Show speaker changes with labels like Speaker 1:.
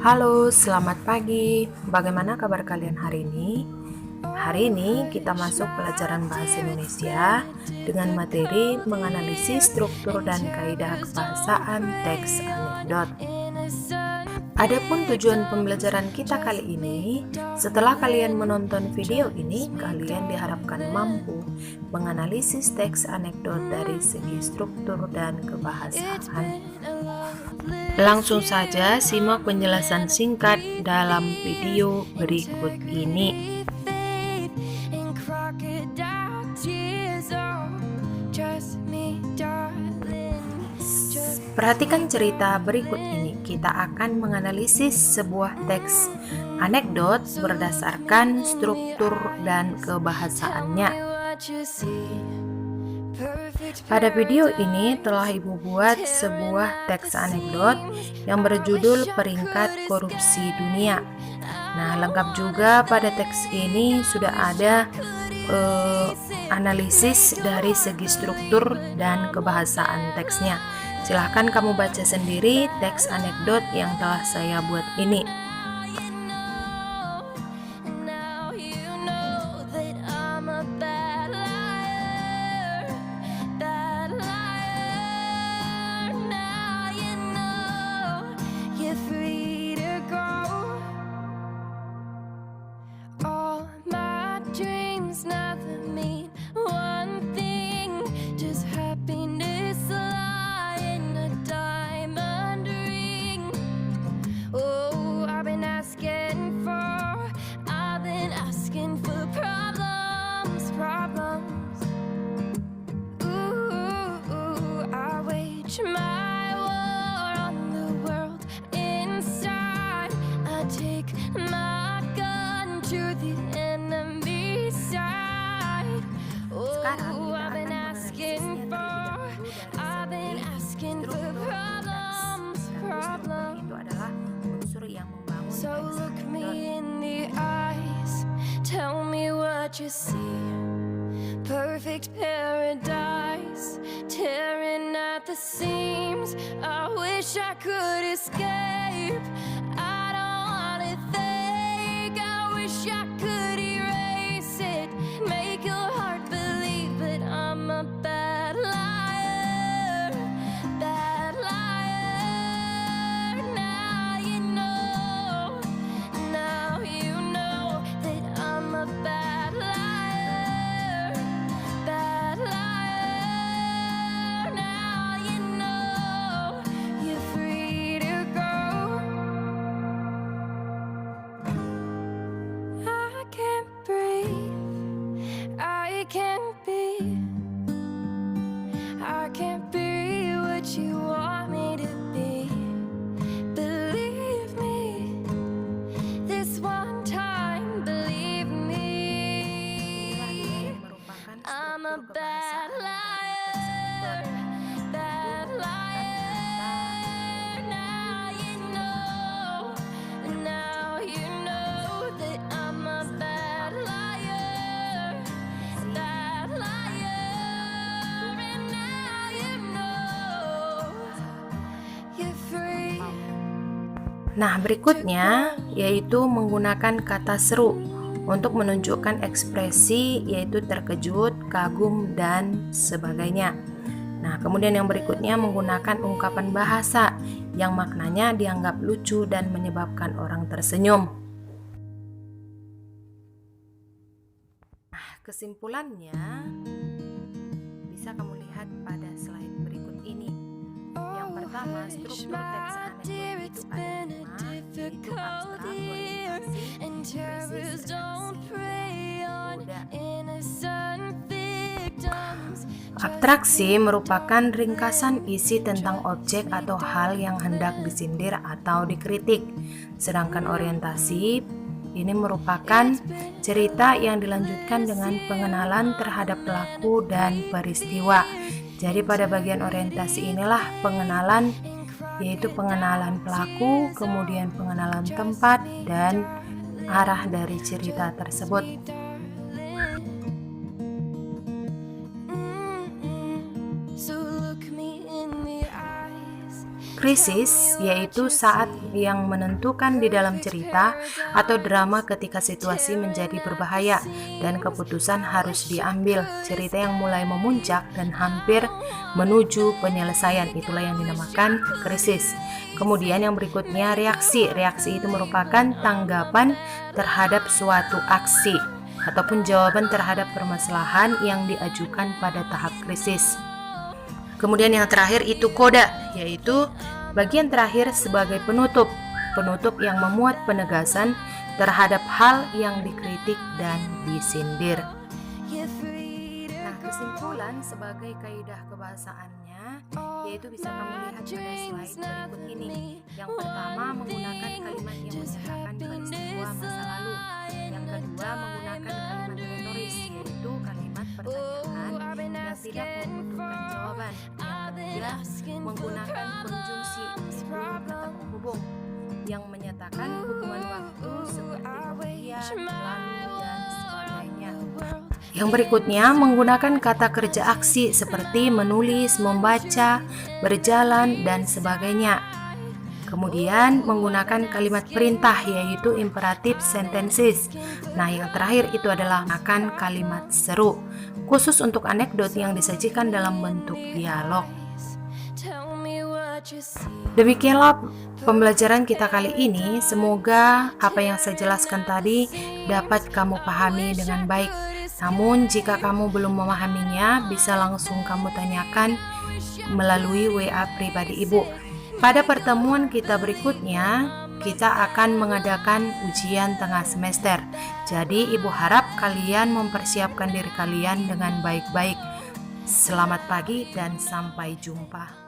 Speaker 1: Halo, selamat pagi. Bagaimana kabar kalian hari ini? Hari ini kita masuk pelajaran bahasa Indonesia dengan materi menganalisis struktur dan kaidah kebahasaan teks anekdot. Adapun tujuan pembelajaran kita kali ini, setelah kalian menonton video ini, kalian diharapkan mampu menganalisis teks anekdot dari segi struktur dan kebahasaan. Langsung saja simak penjelasan singkat dalam video berikut ini. Perhatikan cerita berikut ini. Kita akan menganalisis sebuah teks anekdot berdasarkan struktur dan kebahasaannya. Pada video ini telah Ibu buat sebuah teks anekdot yang berjudul Peringkat Korupsi Dunia. Nah, lengkap juga pada teks ini sudah ada analisis dari segi struktur dan kebahasaan teksnya. Silahkan kamu baca sendiri teks anekdot yang telah saya buat ini. My war on the world inside. I take my gun to the enemy side. Oh, I've been asking for problems. Itu adalah unsur yang membangun. So look me in the eyes, tell me what you see. Perfect paradise, tearing at the seams. I wish I could escape. I don't wanna think. I wish I could erase it, make your heart believe that I'm a bad liar, bad liar. Now you know that I'm a bad liar. I can't be what you want me to be. Believe me, this one time, believe me. I'm a bad liar, bad liar. Now you know that I'm a bad liar, bad liar. Nah, berikutnya yaitu menggunakan kata seru untuk menunjukkan ekspresi yaitu terkejut, kagum, dan sebagainya. Nah, kemudian yang berikutnya menggunakan ungkapan bahasa yang maknanya dianggap lucu dan menyebabkan orang tersenyum. Nah, kesimpulannya bisa kamu lihat pada slide berikut ini. Yang pertama, struktur teks anekdot itu ada 5, yaitu abstrak, orientasi, abstraksi merupakan ringkasan isi tentang objek atau hal yang hendak disindir atau dikritik. Sedangkan orientasi ini merupakan cerita yang dilanjutkan dengan pengenalan terhadap pelaku dan peristiwa. Jadi pada bagian orientasi inilah pengenalan, yaitu pengenalan pelaku, kemudian pengenalan tempat, dan arah dari cerita tersebut. Krisis yaitu saat yang menentukan di dalam cerita atau drama ketika situasi menjadi berbahaya dan keputusan harus diambil. Cerita yang mulai memuncak dan hampir menuju penyelesaian, itulah yang dinamakan krisis. Kemudian yang berikutnya reaksi. Reaksi itu merupakan tanggapan terhadap suatu aksi ataupun jawaban terhadap permasalahan yang diajukan pada tahap krisis. Kemudian yang terakhir itu koda, yaitu bagian terakhir sebagai penutup yang memuat penegasan terhadap hal yang dikritik dan disindir. Nah, kesimpulan sebagai kaidah kebahasaannya yaitu bisa kamu lihat pada slide berikut ini. Yang pertama, menggunakan kalimat yang menyatakan peristiwa masa lalu. Yang kedua, menggunakan kalimat retoris, yaitu kalimat pertanyaan yang tidak membutuhkan jawaban. Yang ketiga, menggunakan konjungsi sebelum kata penghubung yang menyatakan hubungan waktu seperti kemudian, lalu, dan sebagainya. Yang berikutnya, menggunakan kata kerja aksi seperti menulis, membaca, berjalan, dan sebagainya. Kemudian menggunakan kalimat perintah yaitu imperative sentences. Nah, yang terakhir itu adalah menggunakan kalimat seru, khusus untuk anekdot yang disajikan dalam bentuk dialog. Demikianlah pembelajaran kita kali ini. Semoga apa yang saya jelaskan tadi dapat kamu pahami dengan baik. Namun jika kamu belum memahaminya, bisa langsung kamu tanyakan melalui WA pribadi Ibu. Pada pertemuan kita berikutnya, kita akan mengadakan ujian tengah semester. Jadi Ibu harap kalian mempersiapkan diri kalian dengan baik-baik. Selamat pagi dan sampai jumpa.